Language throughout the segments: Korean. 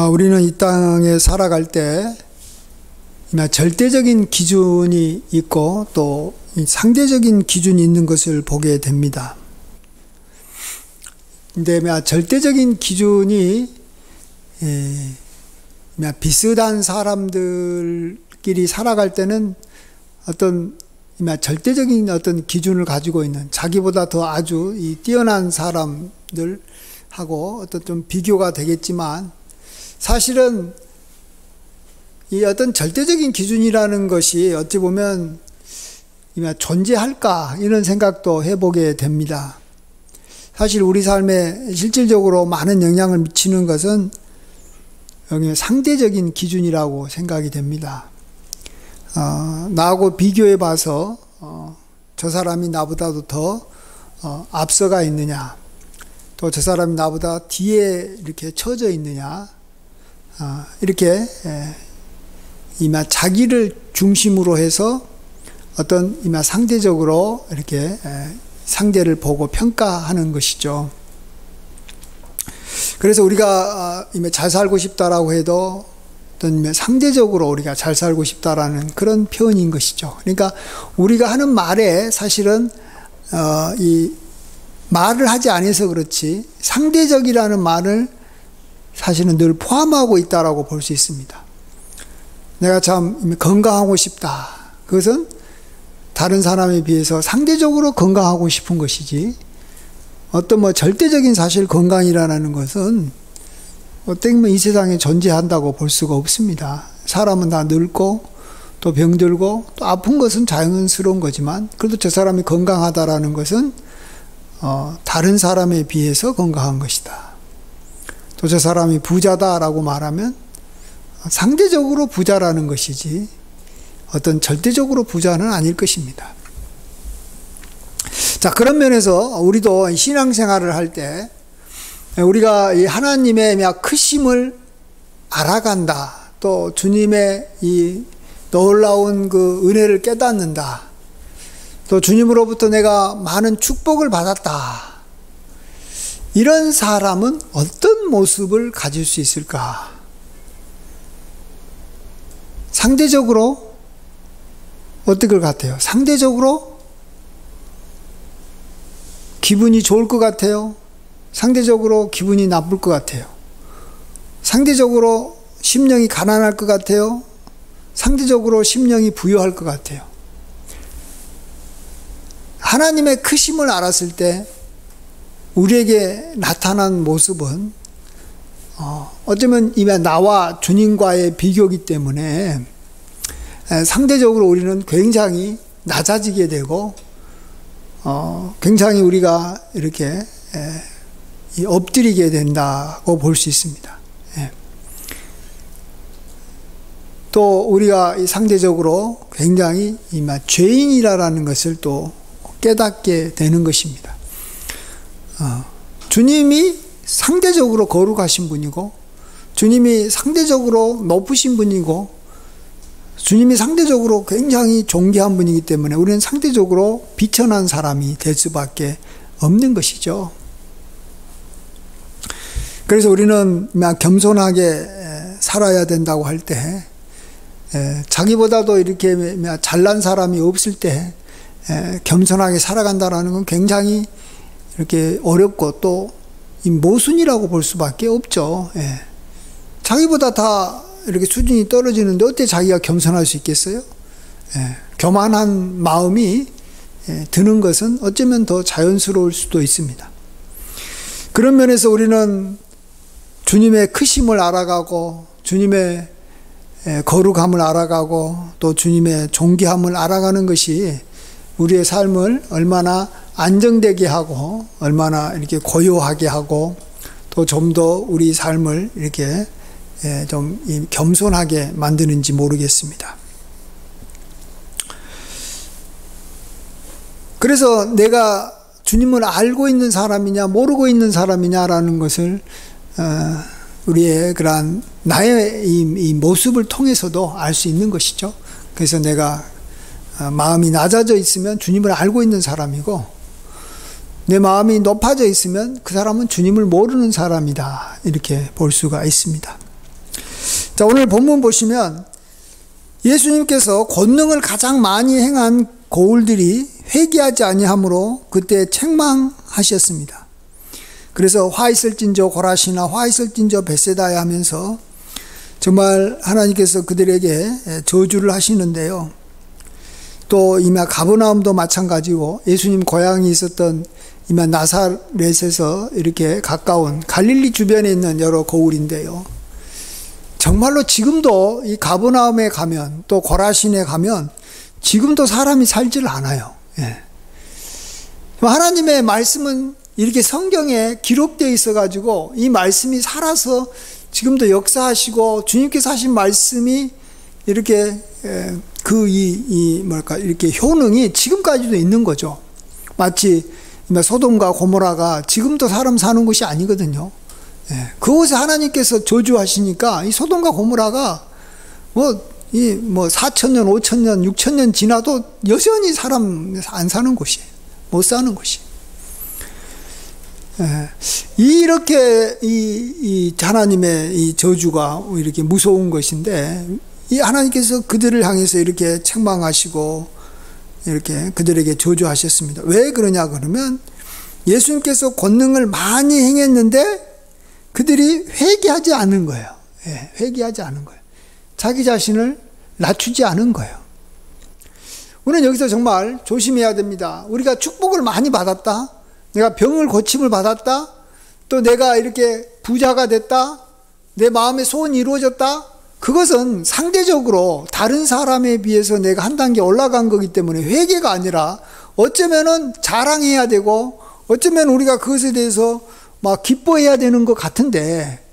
우리는 이 땅에 살아갈 때 절대적인 기준이 있고 또 상대적인 기준이 있는 것을 보게 됩니다. 근데 절대적인 기준이 비슷한 사람들끼리 살아갈 때는 어떤 절대적인 어떤 기준을 가지고 있는 자기보다 더 아주 뛰어난 사람들하고 어떤 좀 비교가 되겠지만, 사실은 이 어떤 절대적인 기준이라는 것이 어찌 보면 존재할까 이런 생각도 해보게 됩니다. 사실 우리 삶에 실질적으로 많은 영향을 미치는 것은 여기 상대적인 기준이라고 생각이 됩니다. 나하고 비교해 봐서 저 사람이 나보다도 더 앞서가 있느냐, 또 저 사람이 나보다 뒤에 이렇게 처져 있느냐, 이렇게 자기를 중심으로 해서 어떤 상대적으로 이렇게 상대를 보고 평가하는 것이죠. 그래서 우리가 잘 살고 싶다라고 해도 어떤 상대적으로 우리가 잘 살고 싶다라는 그런 표현인 것이죠. 그러니까 우리가 하는 말에 사실은 이 말을 하지 않아서 그렇지 상대적이라는 말을 사실은 늘 포함하고 있다라고 볼 수 있습니다. 내가 참 건강하고 싶다. 그것은 다른 사람에 비해서 상대적으로 건강하고 싶은 것이지, 어떤 절대적인 사실 건강이라는 것은 어떻게 보면 이 세상에 존재한다고 볼 수가 없습니다. 사람은 다 늙고 또 병들고 또 아픈 것은 자연스러운 거지만, 그래도 저 사람이 건강하다라는 것은 다른 사람에 비해서 건강한 것이다. 또 저 사람이 부자다라고 말하면 상대적으로 부자라는 것이지 어떤 절대적으로 부자는 아닐 것입니다. 자, 그런 면에서 우리도 신앙생활을 할 때 우리가 이 하나님의 크심을 알아간다, 또 주님의 이 놀라운 그 은혜를 깨닫는다, 또 주님으로부터 내가 많은 축복을 받았다, 이런 사람은 어떤 모습을 가질 수 있을까? 상대적으로 어떨 것 같아요? 상대적으로 기분이 좋을 것 같아요? 상대적으로 기분이 나쁠 것 같아요? 상대적으로 심령이 가난할 것 같아요? 상대적으로 심령이 부유할 것 같아요? 하나님의 크심을 알았을 때 우리에게 나타난 모습은 어쩌면 이미 나와 주님과의 비교이기 때문에 상대적으로 우리는 굉장히 낮아지게 되고 굉장히 우리가 이렇게 엎드리게 된다고 볼 수 있습니다. 또 우리가 상대적으로 굉장히 죄인이라는 것을 또 깨닫게 되는 것입니다. 주님이 상대적으로 거룩하신 분이고, 주님이 상대적으로 높으신 분이고, 주님이 상대적으로 굉장히 존귀한 분이기 때문에 우리는 상대적으로 비천한 사람이 될 수밖에 없는 것이죠. 그래서 우리는 겸손하게 살아야 된다고 할 때, 자기보다도 이렇게 잘난 사람이 없을 때 겸손하게 살아간다는 건 굉장히 이렇게 어렵고 또 모순이라고 볼 수밖에 없죠. 자기보다 다 이렇게 수준이 떨어지는데 어떻게 자기가 겸손할 수 있겠어요? 교만한 마음이 드는 것은 어쩌면 더 자연스러울 수도 있습니다. 그런 면에서 우리는 주님의 크심을 알아가고 주님의 거룩함을 알아가고 또 주님의 존귀함을 알아가는 것이 우리의 삶을 얼마나 안정되게 하고 얼마나 이렇게 고요하게 하고 또 좀 더 우리 삶을 이렇게 좀 겸손하게 만드는지 모르겠습니다. 그래서 내가 주님을 알고 있는 사람이냐 모르고 있는 사람이냐라는 것을 우리의 그러한 나의 이 모습을 통해서도 알 수 있는 것이죠. 그래서 내가 마음이 낮아져 있으면 주님을 알고 있는 사람이고, 내 마음이 높아져 있으면 그 사람은 주님을 모르는 사람이다, 이렇게 볼 수가 있습니다. 자, 오늘 본문 보시면 예수님께서 권능을 가장 많이 행한 고울들이 회개하지 아니하므로 그때 책망하셨습니다. 그래서 화 있을진저 고라시나 화 있을진저 벳세다야 하면서 정말 하나님께서 그들에게 저주를 하시는데요. 또 이마 가버나움도 마찬가지고 예수님 고향이 있었던 이마 나사렛에서 이렇게 가까운 갈릴리 주변에 있는 여러 고울인데요. 정말로 지금도 이 가버나움에 가면 또 고라신에 가면 지금도 사람이 살지를 않아요. 예. 하나님의 말씀은 이렇게 성경에 기록되어 있어가지고 이 말씀이 살아서 지금도 역사하시고 주님께서 하신 말씀이 이렇게 이렇게 효능이 지금까지도 있는 거죠. 마치 소돔과 고모라가 지금도 사람 사는 곳이 아니거든요. 예. 그곳에 하나님께서 저주하시니까 이 소돔과 고모라가 4,000년, 5,000년, 6,000년 지나도 여전히 사람 안 사는 곳이에요. 못 사는 곳이. 예. 이렇게 이 하나님의 이 저주가 이렇게 무서운 것인데 이 하나님께서 그들을 향해서 이렇게 책망하시고 이렇게 그들에게 저주하셨습니다. 왜 그러냐 그러면 예수님께서 권능을 많이 행했는데 그들이 회개하지 않은 거예요. 예, 회개하지 않은 거예요. 자기 자신을 낮추지 않은 거예요. 우리는 여기서 정말 조심해야 됩니다. 우리가 축복을 많이 받았다. 내가 병을 고침을 받았다. 또 내가 이렇게 부자가 됐다. 내 마음의 소원이 이루어졌다. 그것은 상대적으로 다른 사람에 비해서 내가 한 단계 올라간 거기 때문에 회개가 아니라 어쩌면은 자랑해야 되고 어쩌면 우리가 그것에 대해서 막 기뻐해야 되는 것 같은데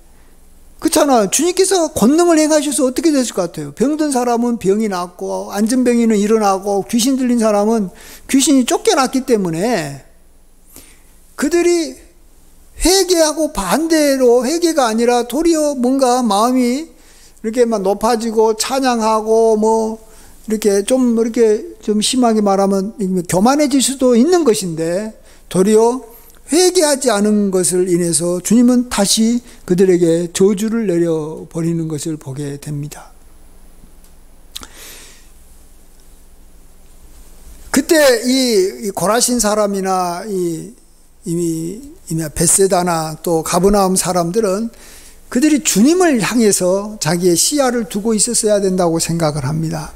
그렇잖아요. 주님께서 권능을 행하셔서 어떻게 됐을 것 같아요? 병든 사람은 병이 낫고 안전병이는 일어나고 귀신 들린 사람은 귀신이 쫓겨났기 때문에 그들이 회개하고 반대로 회개가 아니라 도리어 뭔가 마음이 이렇게 막 높아지고 찬양하고 이렇게 좀 심하게 말하면 교만해질 수도 있는 것인데 도리어 회개하지 않은 것을 인해서 주님은 다시 그들에게 저주를 내려버리는 것을 보게 됩니다. 그때 이 고라신 사람이나 이 벳세다나 또 가버나움 사람들은 그들이 주님을 향해서 자기의 시야를 두고 있었어야 된다고 생각을 합니다.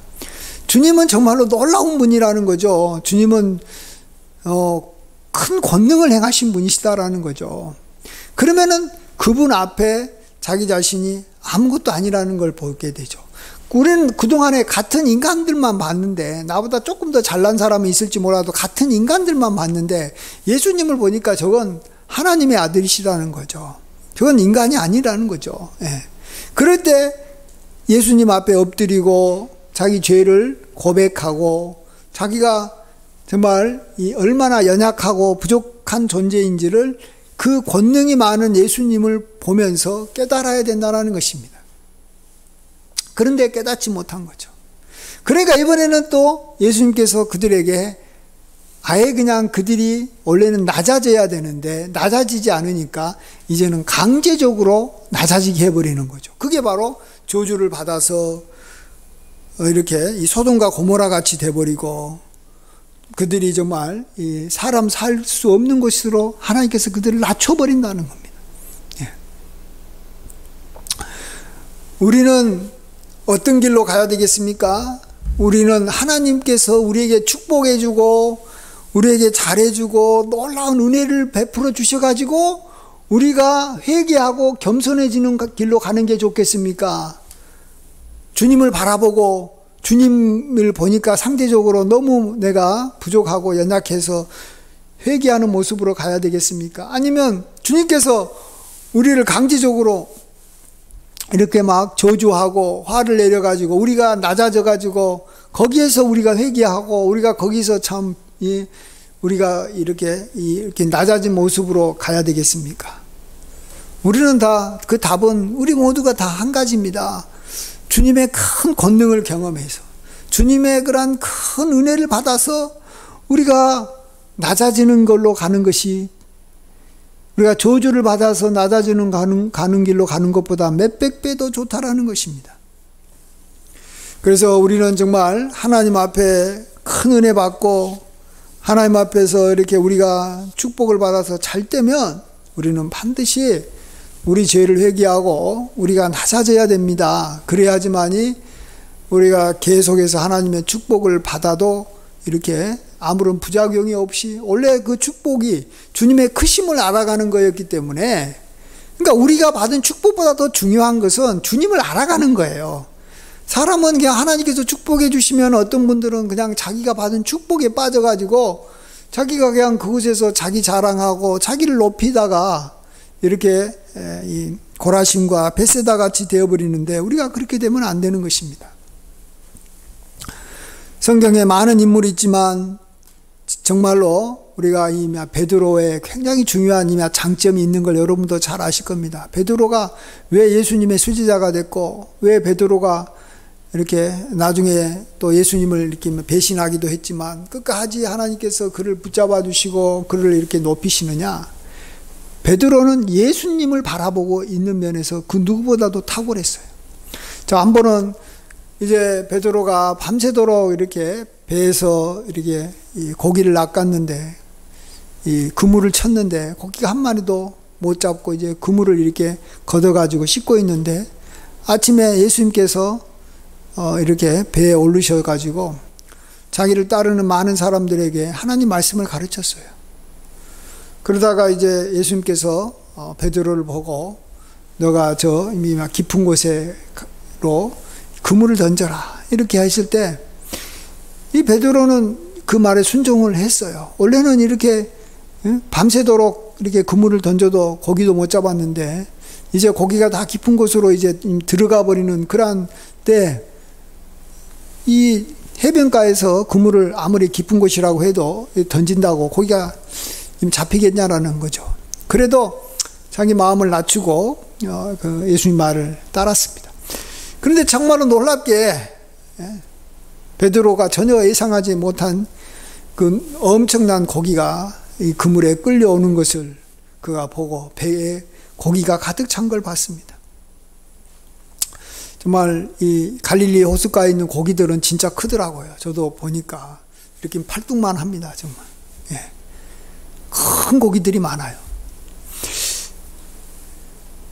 주님은 정말로 놀라운 분이라는 거죠. 주님은 큰 권능을 행하신 분이시다라는 거죠. 그러면은 그분 앞에 자기 자신이 아무것도 아니라는 걸 보게 되죠. 우리는 그동안에 같은 인간들만 봤는데 나보다 조금 더 잘난 사람이 있을지 몰라도 같은 인간들만 봤는데 예수님을 보니까 저건 하나님의 아들이시라는 거죠. 저건 인간이 아니라는 거죠. 예. 그럴 때 예수님 앞에 엎드리고 자기 죄를 고백하고 자기가 정말 얼마나 연약하고 부족한 존재인지를 그 권능이 많은 예수님을 보면서 깨달아야 된다는 것입니다. 그런데 깨닫지 못한 거죠. 그러니까 이번에는 또 예수님께서 그들에게 아예 그냥 그들이 원래는 낮아져야 되는데 낮아지지 않으니까 이제는 강제적으로 낮아지게 해버리는 거죠. 그게 바로 저주를 받아서 이렇게 이 소돔과 고모라 같이 돼버리고 그들이 정말 사람 살 수 없는 곳으로 하나님께서 그들을 낮춰버린다는 겁니다. 예. 우리는 어떤 길로 가야 되겠습니까? 우리는 하나님께서 우리에게 축복해주고 우리에게 잘해주고 놀라운 은혜를 베풀어 주셔가지고 우리가 회개하고 겸손해지는 길로 가는 게 좋겠습니까? 주님을 바라보고 주님을 보니까 상대적으로 너무 내가 부족하고 연약해서 회개하는 모습으로 가야 되겠습니까? 아니면 주님께서 우리를 강제적으로 이렇게 막 저주하고 화를 내려가지고 우리가 낮아져가지고 거기에서 우리가 회개하고 우리가 거기서 참 우리가 이렇게 낮아진 모습으로 가야 되겠습니까? 우리는 다 그 답은 우리 모두가 다 한 가지입니다. 주님의 큰 권능을 경험해서 주님의 그러한 큰 은혜를 받아서 우리가 낮아지는 걸로 가는 것이 우리가 저주를 받아서 낮아지는 가는 길로 가는 것보다 몇백 배 더 좋다라는 것입니다. 그래서 우리는 정말 하나님 앞에 큰 은혜 받고 하나님 앞에서 이렇게 우리가 축복을 받아서 잘 때면 우리는 반드시 우리 죄를 회개하고 우리가 낮아져야 됩니다. 그래야지만이 우리가 계속해서 하나님의 축복을 받아도 이렇게 아무런 부작용이 없이 원래 그 축복이 주님의 크심을 알아가는 거였기 때문에, 그러니까 우리가 받은 축복보다 더 중요한 것은 주님을 알아가는 거예요. 사람은 그냥 하나님께서 축복해 주시면 어떤 분들은 그냥 자기가 받은 축복에 빠져가지고 자기가 그냥 그곳에서 자기 자랑하고 자기를 높이다가 이렇게 이 고라심과 벳세다 같이 되어버리는데, 우리가 그렇게 되면 안 되는 것입니다. 성경에 많은 인물이 있지만 정말로 우리가 이 베드로의 굉장히 중요한 장점이 있는 걸 여러분도 잘 아실 겁니다. 베드로가 왜 예수님의 수제자가 됐고, 왜 베드로가 이렇게 나중에 또 예수님을 이렇게 배신하기도 했지만 끝까지 하나님께서 그를 붙잡아 주시고 그를 이렇게 높이시느냐. 베드로는 예수님을 바라보고 있는 면에서 그 누구보다도 탁월했어요. 자, 한 번은 이제 베드로가 밤새도록 이렇게 배에서 이렇게 이 고기를 낚았는데, 이 그물을 쳤는데 고기가 한 마리도 못 잡고 이제 그물을 이렇게 걷어가지고 씻고 있는데, 아침에 예수님께서 이렇게 배에 오르셔가지고 자기를 따르는 많은 사람들에게 하나님 말씀을 가르쳤어요. 그러다가 이제 예수님께서 베드로를 보고 너가 저 이미 깊은 곳으로 그물을 던져라 이렇게 하실 때, 이 베드로는 그 말에 순종을 했어요. 원래는 이렇게 밤새도록 이렇게 그물을 던져도 고기도 못 잡았는데 이제 고기가 다 깊은 곳으로 이제 들어가 버리는 그러한 때, 이 해변가에서 그물을 아무리 깊은 곳이라고 해도 던진다고 고기가 잡히겠냐라는 거죠. 그래도 자기 마음을 낮추고 그 예수님 말을 따랐습니다. 그런데 정말로 놀랍게 베드로가 전혀 예상하지 못한 그 엄청난 고기가 이 그물에 끌려오는 것을 그가 보고 배에 고기가 가득 찬 걸 봤습니다. 정말 이 갈릴리 호숫가에 있는 고기들은 진짜 크더라고요. 저도 보니까 이렇게 팔뚝만 합니다. 정말. 예. 큰 고기들이 많아요.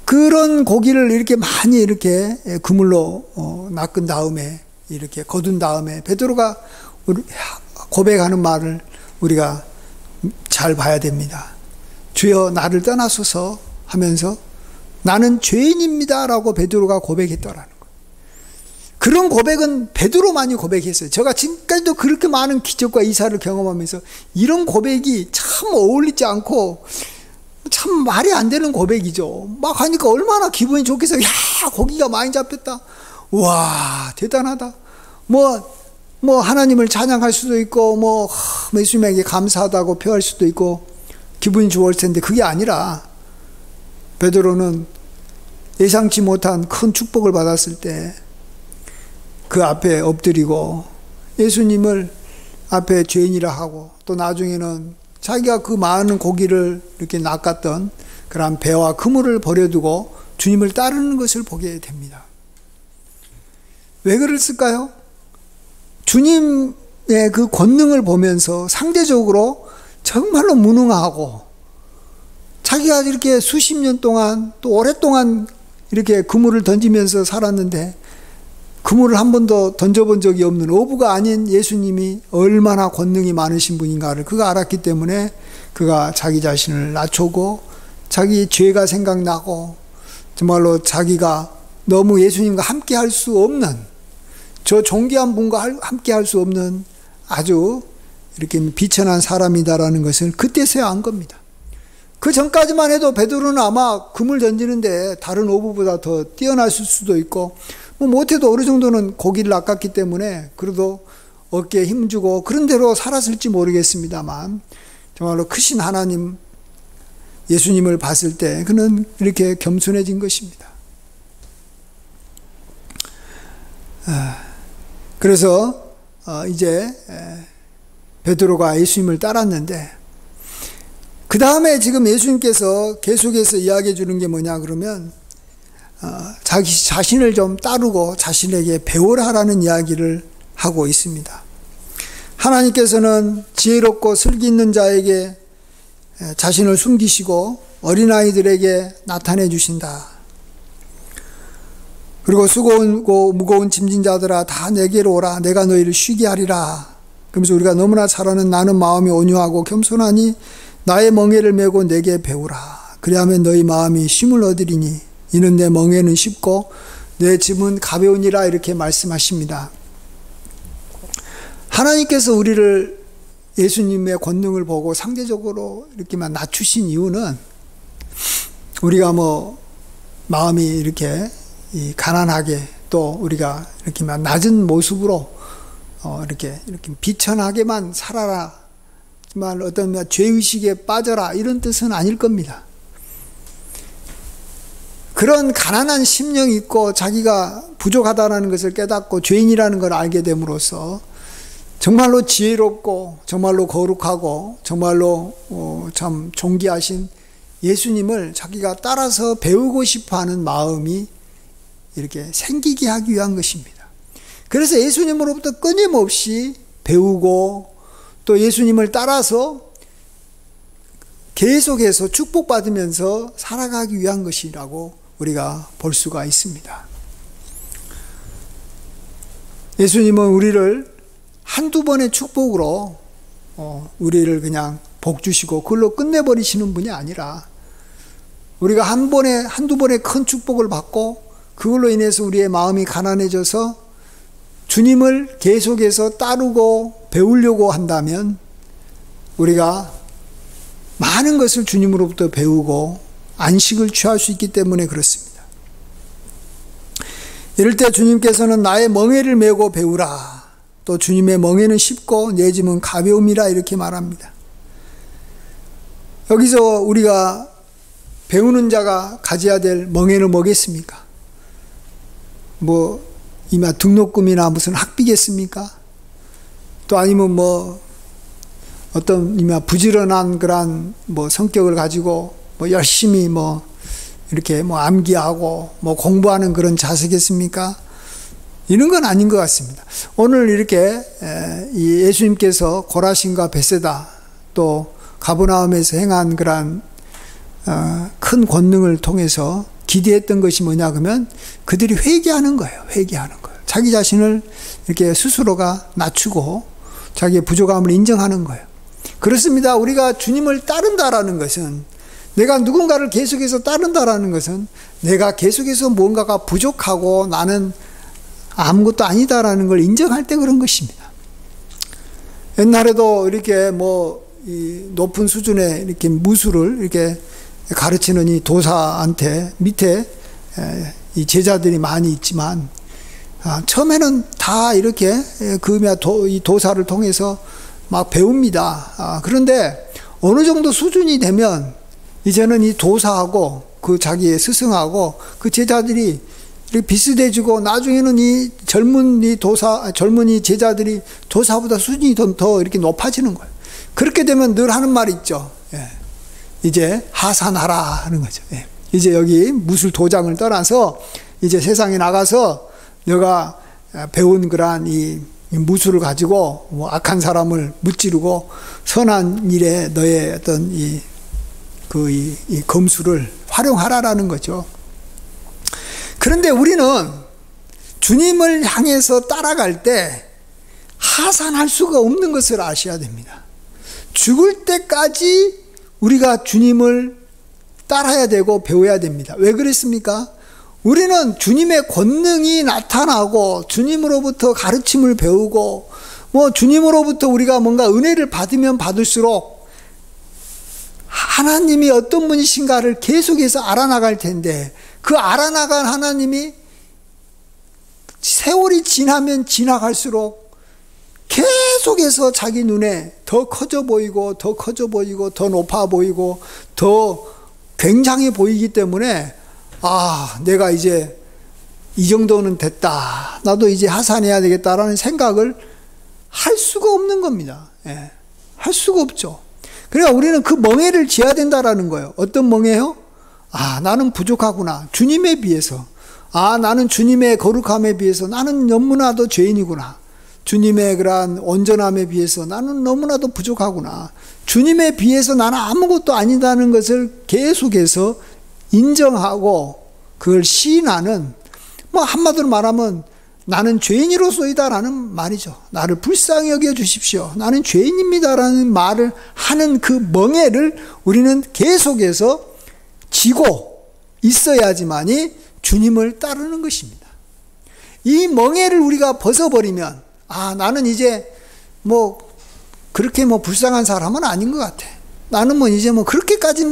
그런 고기를 이렇게 많이 이렇게 그물로 낚은 다음에 이렇게 거둔 다음에 베드로가 고백하는 말을 우리가 잘 봐야 됩니다. 주여 나를 떠나소서 하면서 나는 죄인입니다 라고 베드로가 고백했더라는 거예요. 그런 고백은 베드로만이 고백했어요. 제가 지금까지도 그렇게 많은 기적과 이사를 경험하면서 이런 고백이 참 어울리지 않고 참 말이 안 되는 고백이죠. 막 하니까 얼마나 기분이 좋겠어요. 야, 고기가 많이 잡혔다. 와, 대단하다. 뭐 하나님을 찬양할 수도 있고 예수님에게 감사하다고 표할 수도 있고 기분이 좋을 텐데, 그게 아니라 베드로는 예상치 못한 큰 축복을 받았을 때 그 앞에 엎드리고 예수님을 앞에 죄인이라 하고, 또 나중에는 자기가 그 많은 고기를 이렇게 낚았던 그런 배와 그물을 버려두고 주님을 따르는 것을 보게 됩니다. 왜 그랬을까요? 주님의 그 권능을 보면서 상대적으로 정말로 무능하고, 자기가 이렇게 수십 년 동안 또 오랫동안 이렇게 그물을 던지면서 살았는데 그물을 한 번도 던져본 적이 없는 어부가 아닌 예수님이 얼마나 권능이 많으신 분인가를 그가 알았기 때문에 그가 자기 자신을 낮추고 자기 죄가 생각나고 정말로 자기가 너무 예수님과 함께 할 수 없는, 저 존귀한 분과 함께 할 수 없는 아주 이렇게 비천한 사람이다라는 것을 그때서야 안 겁니다. 그 전까지만 해도 베드로는 아마 그물 던지는데 다른 어부보다 더 뛰어났을 수도 있고, 못해도 어느 정도는 고기를 낚았기 때문에 그래도 어깨에 힘주고 그런 대로 살았을지 모르겠습니다만, 정말로 크신 하나님 예수님을 봤을 때 그는 이렇게 겸손해진 것입니다. 그래서 이제 베드로가 예수님을 따랐는데 그 다음에 지금 예수님께서 계속해서 이야기해 주는 게 뭐냐 그러면 자기 자신을 좀 따르고 자신에게 배우라라는 이야기를 하고 있습니다. 하나님께서는 지혜롭고 슬기 있는 자에게 자신을 숨기시고 어린아이들에게 나타내 주신다. 그리고 수고하고 무거운 짐진 자들아 다 내게로 오라. 내가 너희를 쉬게 하리라. 그러면서 우리가 너무나 잘 아는 나는 마음이 온유하고 겸손하니 나의 멍에를 메고 내게 배우라. 그리하면 너희 마음이 쉼을 얻으리니 이는 내 멍에는 쉽고 내 짐은 가벼우니라. 이렇게 말씀하십니다. 하나님께서 우리를 예수님의 권능을 보고 상대적으로 이렇게만 낮추신 이유는 우리가 마음이 이렇게 가난하게 또 우리가 이렇게만 낮은 모습으로 이렇게 비천하게만 살아라. 어떤 죄의식에 빠져라. 이런 뜻은 아닐 겁니다. 그런 가난한 심령이 있고 자기가 부족하다는 것을 깨닫고 죄인이라는 걸 알게 됨으로써 정말로 지혜롭고 정말로 거룩하고 정말로 참 존귀하신 예수님을 자기가 따라서 배우고 싶어하는 마음이 이렇게 생기게 하기 위한 것입니다. 그래서 예수님으로부터 끊임없이 배우고 또 예수님을 따라서 계속해서 축복받으면서 살아가기 위한 것이라고 우리가 볼 수가 있습니다. 예수님은 우리를 한두 번의 축복으로 우리를 그냥 복 주시고 그걸로 끝내버리시는 분이 아니라 우리가 한두 번의 큰 축복을 받고 그걸로 인해서 우리의 마음이 가난해져서 주님을 계속해서 따르고 배우려고 한다면 우리가 많은 것을 주님으로부터 배우고 안식을 취할 수 있기 때문에 그렇습니다. 이럴 때 주님께서는 나의 멍에를 메고 배우라. 또 주님의 멍에는 쉽고 내 짐은 가벼움이라. 이렇게 말합니다. 여기서 우리가 배우는 자가 가져야 될 멍에는 뭐겠습니까? 이마 등록금이나 무슨 학비겠습니까? 또 아니면 어떤 이마 부지런한 그런 성격을 가지고 열심히 이렇게 암기하고 공부하는 그런 자세겠습니까? 이런 건 아닌 것 같습니다. 오늘 이렇게 이 예수님께서 고라신과 베세다 또 가버나움에서 행한 그런 큰 권능을 통해서 기대했던 것이 뭐냐 그러면 그들이 회개하는 거예요. 회개하는 거예요. 자기 자신을 이렇게 스스로가 낮추고 자기의 부족함을 인정하는 거예요. 그렇습니다. 우리가 주님을 따른다라는 것은 내가 누군가를 계속해서 따른다라는 것은 내가 계속해서 뭔가가 부족하고 나는 아무것도 아니다라는 걸 인정할 때 그런 것입니다. 옛날에도 이렇게 이 높은 수준의 이렇게 무술을 이렇게 가르치는 이 도사한테 밑에 이 제자들이 많이 있지만 처음에는 다 이렇게 이 도사를 통해서 막 배웁니다. 그런데 어느 정도 수준이 되면 이제는 이 도사하고 그 자기의 스승하고 그 제자들이 이렇게 비슷해지고 나중에는 이 젊은이 제자들이 도사보다 수준이 더 이렇게 높아지는 거예요. 그렇게 되면 늘 하는 말이 있죠. 이제 하산하라 하는 거죠. 이제 여기 무술 도장을 떠나서 이제 세상에 나가서 너가 배운 그러한 이 무술을 가지고 악한 사람을 무찌르고 선한 일에 너의 어떤 이 검수를 활용하라라는 거죠. 그런데 우리는 주님을 향해서 따라갈 때 하산할 수가 없는 것을 아셔야 됩니다. 죽을 때까지 우리가 주님을 따라야 되고 배워야 됩니다. 왜 그랬습니까? 우리는 주님의 권능이 나타나고 주님으로부터 가르침을 배우고 주님으로부터 우리가 뭔가 은혜를 받으면 받을수록 하나님이 어떤 분이신가를 계속해서 알아나갈 텐데 그 알아나간 하나님이 세월이 지나면 지나갈수록 계속해서 자기 눈에 더 커져 보이고 더 커져 보이고 더 높아 보이고 더 굉장해 보이기 때문에 내가 이제 이 정도는 됐다. 나도 이제 하산해야 되겠다라는 생각을 할 수가 없는 겁니다. 할 수가 없죠. 그러니까 우리는 그 멍에를 지어야 된다라는 거예요. 어떤 멍에요? 나는 부족하구나. 주님에 비해서. 나는 주님의 거룩함에 비해서 나는 너무나도 죄인이구나. 주님의 그러한 온전함에 비해서 나는 너무나도 부족하구나. 주님에 비해서 나는 아무것도 아니다는 것을 계속해서 인정하고 그걸 시인하는, 한마디로 말하면 나는 죄인으로서이다라는 말이죠. 나를 불쌍히 여겨 주십시오. 나는 죄인입니다라는 말을 하는 그 멍에를 우리는 계속해서 지고 있어야지만이 주님을 따르는 것입니다. 이 멍에를 우리가 벗어버리면 나는 이제 그렇게 불쌍한 사람은 아닌 것 같아. 나는 이제 그렇게까지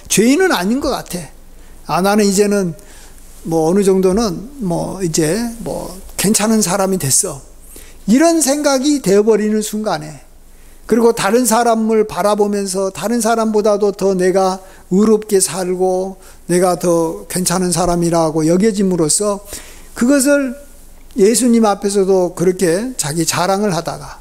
죄인은 아닌 것 같아. 나는 이제는 어느 정도는 이제 괜찮은 사람이 됐어. 이런 생각이 되어버리는 순간에, 그리고 다른 사람을 바라보면서 다른 사람보다도 더 내가 의롭게 살고 내가 더 괜찮은 사람이라고 여겨짐으로써 그것을 예수님 앞에서도 그렇게 자기 자랑을 하다가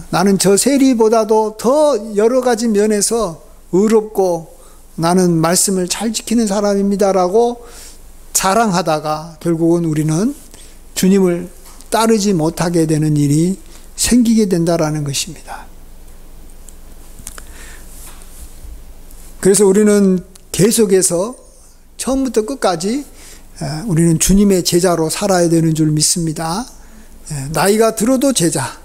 나는 저 세리보다도 더 여러 가지 면에서 의롭고 나는 말씀을 잘 지키는 사람입니다라고 자랑하다가 결국은 우리는 주님을 따르지 못하게 되는 일이 생기게 된다라는 것입니다. 그래서 우리는 계속해서 처음부터 끝까지 우리는 주님의 제자로 살아야 되는 줄 믿습니다. 나이가 들어도 제자,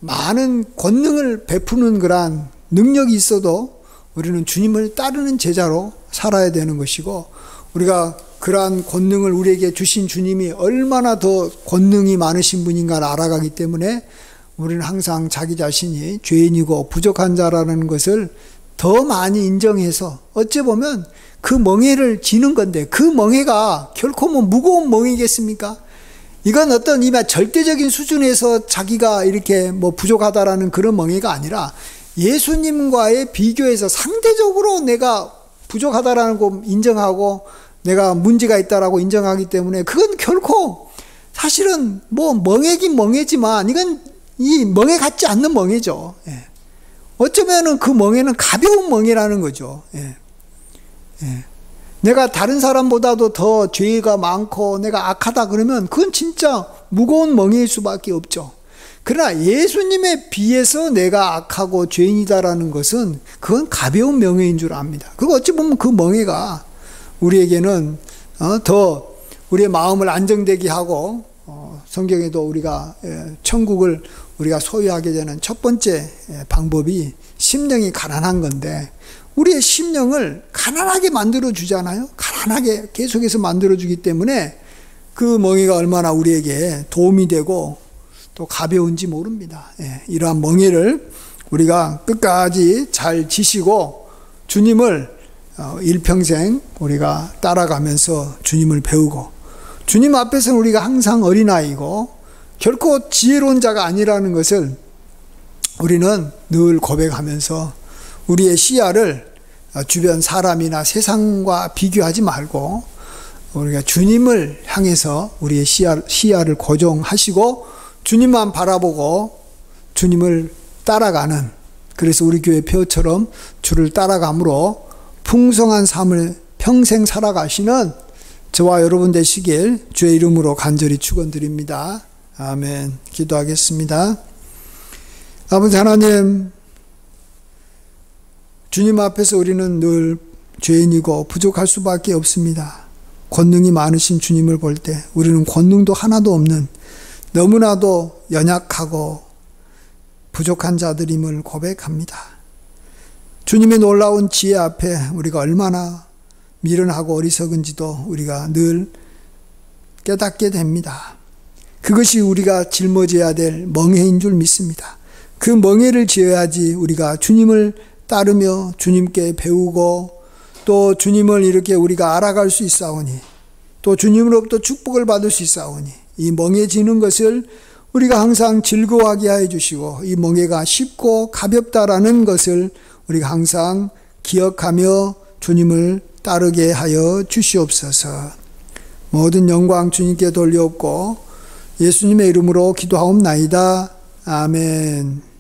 많은 권능을 베푸는 그러한 능력이 있어도 우리는 주님을 따르는 제자로 살아야 되는 것이고, 우리가 그러한 권능을 우리에게 주신 주님이 얼마나 더 권능이 많으신 분인가를 알아가기 때문에 우리는 항상 자기 자신이 죄인이고 부족한 자라는 것을 더 많이 인정해서, 어찌 보면 그 멍에를 지는 건데, 그 멍에가 결코 무거운 멍이겠습니까? 이건 어떤 절대적인 수준에서 자기가 이렇게 부족하다라는 그런 멍에가 아니라 예수님과의 비교해서 상대적으로 내가 부족하다라는 거 인정하고 내가 문제가 있다라고 인정하기 때문에 그건 결코 사실은 멍에긴 멍에지만 이건 이 멍에 같지 않는 멍에죠. 어쩌면은 그 멍에는 가벼운 멍에라는 거죠. 내가 다른 사람보다도 더 죄가 많고 내가 악하다 그러면 그건 진짜 무거운 멍에일 수밖에 없죠. 그러나 예수님에 비해서 내가 악하고 죄인이다라는 것은 그건 가벼운 멍에인 줄 압니다. 그거 어찌 보면 그 멍에가 우리에게는 더 우리의 마음을 안정되게 하고 성경에도 우리가 천국을 우리가 소유하게 되는 첫 번째 방법이 심령이 가난한 건데, 우리의 심령을 가난하게 만들어 주잖아요. 가난하게 계속해서 만들어 주기 때문에 그 멍에가 얼마나 우리에게 도움이 되고 또 가벼운지 모릅니다. 이러한 멍에를 우리가 끝까지 잘 지시고 주님을 일평생 우리가 따라가면서 주님을 배우고, 주님 앞에서는 우리가 항상 어린아이고 결코 지혜로운 자가 아니라는 것을 우리는 늘 고백하면서 우리의 시야를 주변 사람이나 세상과 비교하지 말고 우리가 주님을 향해서 우리의 시야를 고정하시고 주님만 바라보고 주님을 따라가는, 그래서 우리 교회 표처럼 주를 따라감으로 풍성한 삶을 평생 살아가시는 저와 여러분 되시길 주의 이름으로 간절히 축원드립니다. 아멘. 기도하겠습니다. 아버지 하나님, 주님 앞에서 우리는 늘 죄인이고 부족할 수밖에 없습니다. 권능이 많으신 주님을 볼 때 우리는 권능도 하나도 없는 너무나도 연약하고 부족한 자들임을 고백합니다. 주님의 놀라운 지혜 앞에 우리가 얼마나 미련하고 어리석은지도 우리가 늘 깨닫게 됩니다. 그것이 우리가 짊어져야 될 멍에인 줄 믿습니다. 그 멍에를 지어야지 우리가 주님을 따르며 주님께 배우고 또 주님을 이렇게 우리가 알아갈 수 있사오니, 또 주님으로부터 축복을 받을 수 있사오니, 이 멍에 지는 것을 우리가 항상 즐거워하게 하여 주시고 이 멍에가 쉽고 가볍다라는 것을 우리가 항상 기억하며 주님을 따르게 하여 주시옵소서. 모든 영광 주님께 돌려옵고 예수님의 이름으로 기도하옵나이다. 아멘.